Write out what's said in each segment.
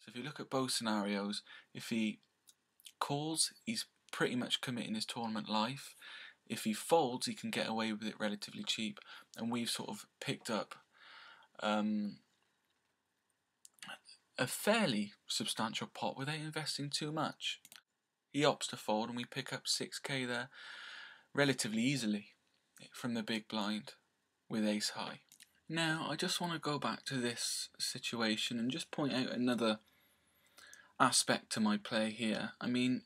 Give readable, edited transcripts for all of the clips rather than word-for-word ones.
So if you look at both scenarios, if he calls, he's pretty much committing his tournament life. If he folds, he can get away with it relatively cheap, and we've sort of picked up a fairly substantial pot without investing too much. He opts to fold, and we pick up 6k there relatively easily from the big blind with ace high. Now I just want to go back to this situation and just point out another aspect to my play here. I mean,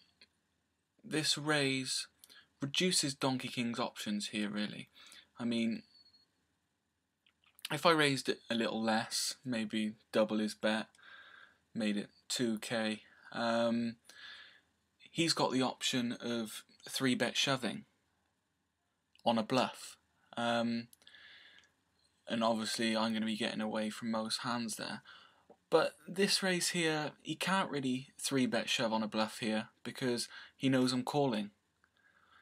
this raise reduces Donkey King's options here really. I mean, if I raised it a little less, maybe double his bet, made it 2k, he's got the option of 3-bet shoving on a bluff. And obviously I'm going to be getting away from most hands there. But this raise here, he can't really 3-bet shove on a bluff here because he knows I'm calling.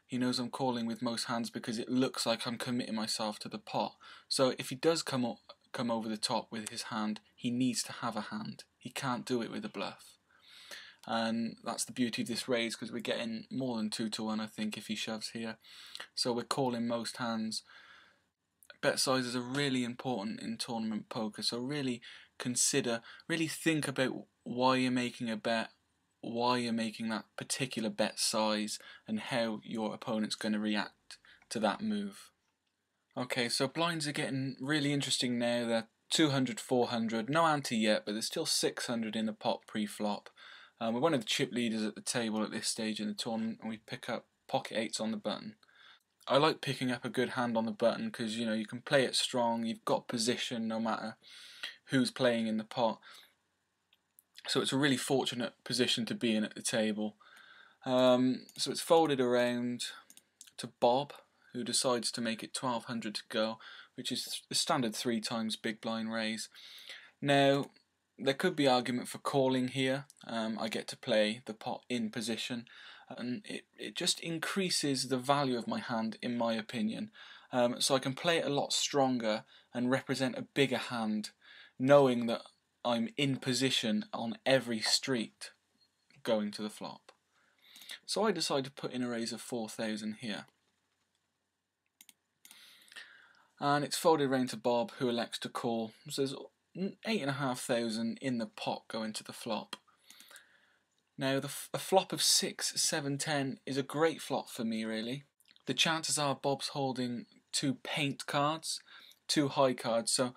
He knows I'm calling with most hands because it looks like I'm committing myself to the pot. So if he does come over the top with his hand, he needs to have a hand. He can't do it with a bluff. And that's the beauty of this raise, because we're getting more than 2-1 I think if he shoves here. So we're calling most hands. Bet sizes are really important in tournament poker, so really think about why you're making a bet, why you're making that particular bet size, and how your opponent's going to react to that move. Okay, so blinds are getting really interesting now. They're 200, 400, no ante yet, but there's still 600 in the pot pre-flop. We're one of the chip leaders at the table at this stage in the tournament, and we pick up pocket eights on the button. I like picking up a good hand on the button because, you know, you can play it strong, you've got position no matter who's playing in the pot. So it's a really fortunate position to be in at the table. So it's folded around to Bob, who decides to make it 1200 to go, which is the standard 3 times big blind raise. Now, there could be argument for calling here. I get to play the pot in position, and it just increases the value of my hand, in my opinion. So I can play it a lot stronger and represent a bigger hand, knowing that I'm in position on every street going to the flop. So I decide to put in a raise of 4,000 here. And it's folded around to Bob, who elects to call. So there's 8,500 in the pot going to the flop. Now a flop of 6, 7, 10 is a great flop for me really. The chances are Bob's holding 2 paint cards, 2 high cards, so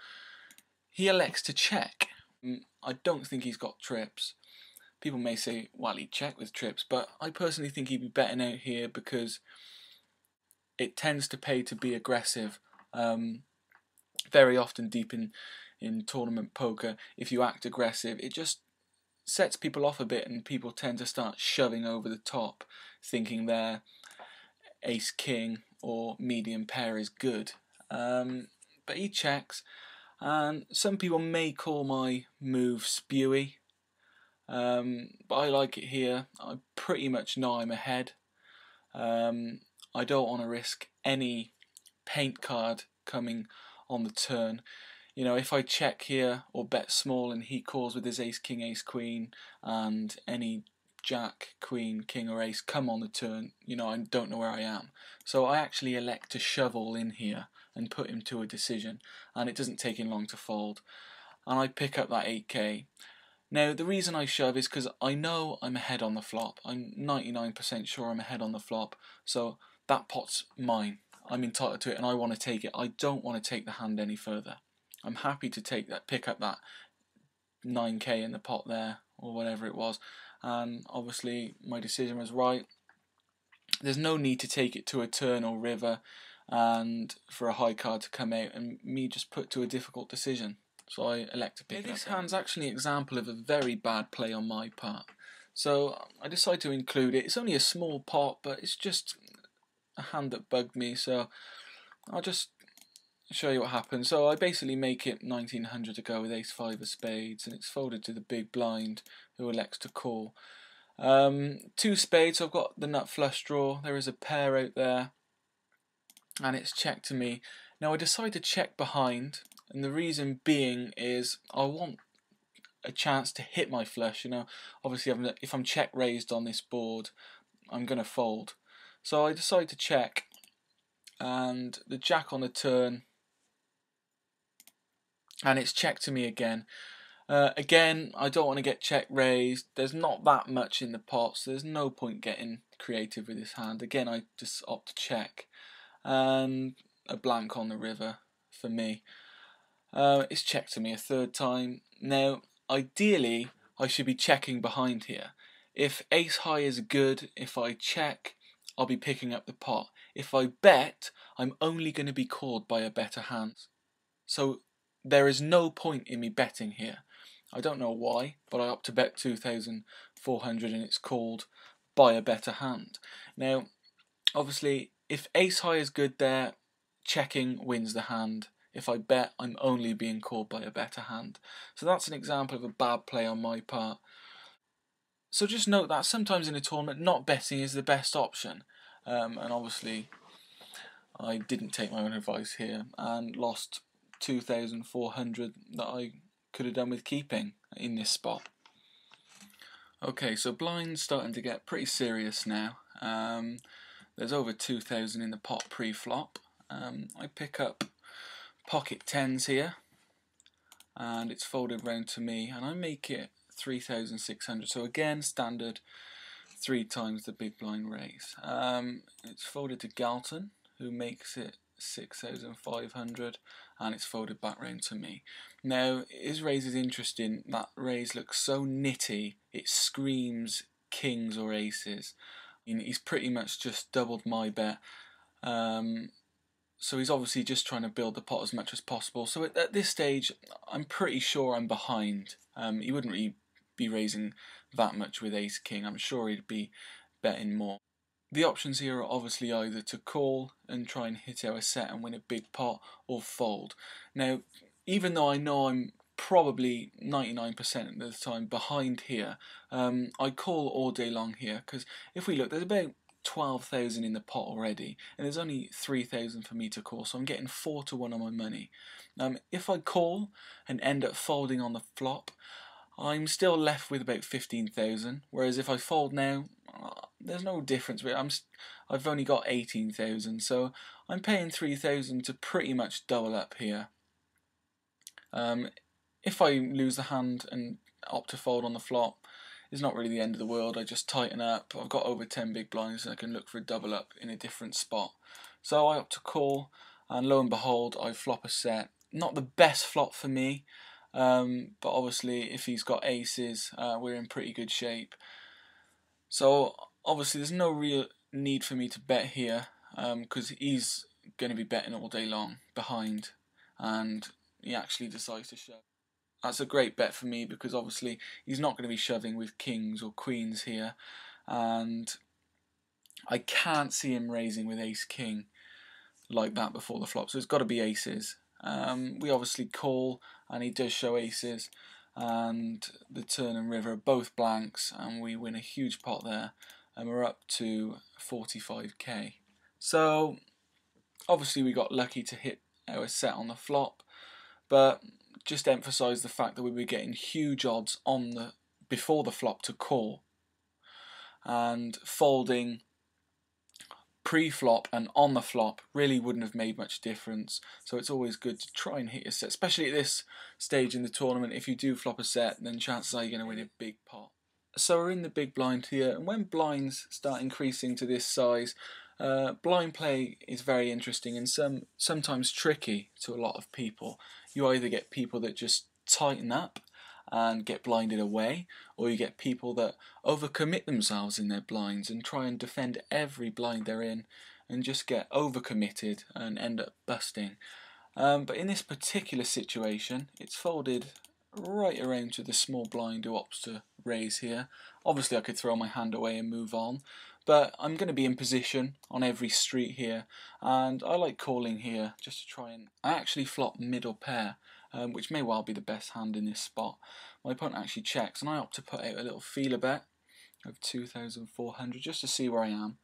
he elects to check. I don't think he's got trips. People may say, well, he'd check with trips, but I personally think he'd be betting out here because it tends to pay to be aggressive. Very often deep in tournament poker, if you act aggressive, it just sets people off a bit, and people tend to start shoving over the top, thinking their ace king or medium pair is good. But he checks, and some people may call my move spewy, but I like it here. I pretty much know I'm ahead. I don't want to risk any paint card coming on the turn. You know, if I check here or bet small and he calls with his ace king, ace queen, and any jack, queen, king or ace come on the turn, you know, I don't know where I am. So I actually elect to shove all in here and put him to a decision, and it doesn't take him long to fold. And I pick up that 8k. Now the reason I shove is because I know I'm ahead on the flop. I'm 99% sure I'm ahead on the flop, so that pot's mine. I'm entitled to it and I want to take it. I don't want to take the hand any further. I'm happy to take that, pick up that 9k in the pot there, or whatever it was, and obviously my decision was right. There's no need to take it to a turn or river and for a high card to come out and me just put to a difficult decision. So I elect to pick it up. This hand's actually an example of a very bad play on my part. So I decide to include it. It's only a small pot, but it's just a hand that bugged me, so I'll just show you what happens. So I basically make it 1900 to go with ace 5 of spades, and it's folded to the big blind, who elects to call. 2 spades, so I've got the nut flush draw. There is a pair out there, and it's checked to me. Now I decide to check behind, and the reason being is I want a chance to hit my flush. You know, obviously if I'm check raised on this board, I'm going to fold. So I decide to check, and the jack on the turn, and it's check to me again. Again, I don't want to get check raised. There's not that much in the pot, so there's no point getting creative with this hand. Again, I just opt to check, and a blank on the river for me. It's checked to me a third time. Now, ideally, I should be checking behind here. If ace high is good, if I check, I'll be picking up the pot. If I bet, I'm only going to be called by a better hand. So there is no point in me betting here. I don't know why, but I opt to bet 2,400 and it's called by a better hand. Now, obviously, if ace high is good there, checking wins the hand. If I bet, I'm only being called by a better hand. So that's an example of a bad play on my part. So just note that sometimes in a tournament, not betting is the best option. And obviously, I didn't take my own advice here and lost 2,400 that I could have done with keeping in this spot. Okay, so blind's starting to get pretty serious now. There's over 2,000 in the pot pre-flop. I pick up pocket tens here, and it's folded round to me, and I make it 3,600. So again, standard 3 times the big blind raise. It's folded to Galton, who makes it 6,500, and it's folded back round to me. Now, his raise is interesting. That raise looks so nitty, it screams kings or aces. He's pretty much just doubled my bet. So he's obviously just trying to build the pot as much as possible. So at this stage, I'm pretty sure I'm behind. He wouldn't really be raising that much with ace king. I'm sure he'd be betting more. The options here are obviously either to call and try and hit our set and win a big pot, or fold. Now, even though I know I'm probably 99% of the time behind here, I call all day long here, because if we look, there's about 12,000 in the pot already, and there's only 3,000 for me to call, so I'm getting 4 to 1 on my money. If I call and end up folding on the flop, I'm still left with about 15,000, whereas if I fold now, there's no difference. I've only got 18,000, so I'm paying 3,000 to pretty much double up here. If I lose the hand and opt to fold on the flop, it's not really the end of the world. I just tighten up. I've got over 10 big blinds and I can look for a double up in a different spot. So I opt to call, and lo and behold, I flop a set. Not the best flop for me, but obviously if he's got aces, we're in pretty good shape. So obviously there's no real need for me to bet here, because he's going to be betting all day long behind, and he actually decides to shove. That's a great bet for me, because obviously he's not going to be shoving with kings or queens here, and I can't see him raising with ace king like that before the flop, so it's got to be aces. We obviously call, and he does show aces, and the turn and river are both blanks, and we win a huge pot there, and we're up to 45k. So obviously we got lucky to hit our set on the flop, but just emphasise the fact that we were getting huge odds on before the flop to call, and folding pre-flop and on the flop really wouldn't have made much difference. So it's always good to try and hit your set, especially at this stage in the tournament. If you do flop a set, then chances are you're going to win a big pot. So we're in the big blind here, and when blinds start increasing to this size, blind play is very interesting and sometimes tricky to a lot of people. You either get people that just tighten up and get blinded away, or you get people that overcommit themselves in their blinds and try and defend every blind they're in and just get overcommitted and end up busting. But in this particular situation, it's folded right around to the small blind who opts to raise here. Obviously I could throw my hand away and move on, but I'm going to be in position on every street here, and I like calling here just to try and... I actually flop middle pair, which may well be the best hand in this spot. My opponent actually checks, and I opt to put out a little feeler bet of 2,400 just to see where I am.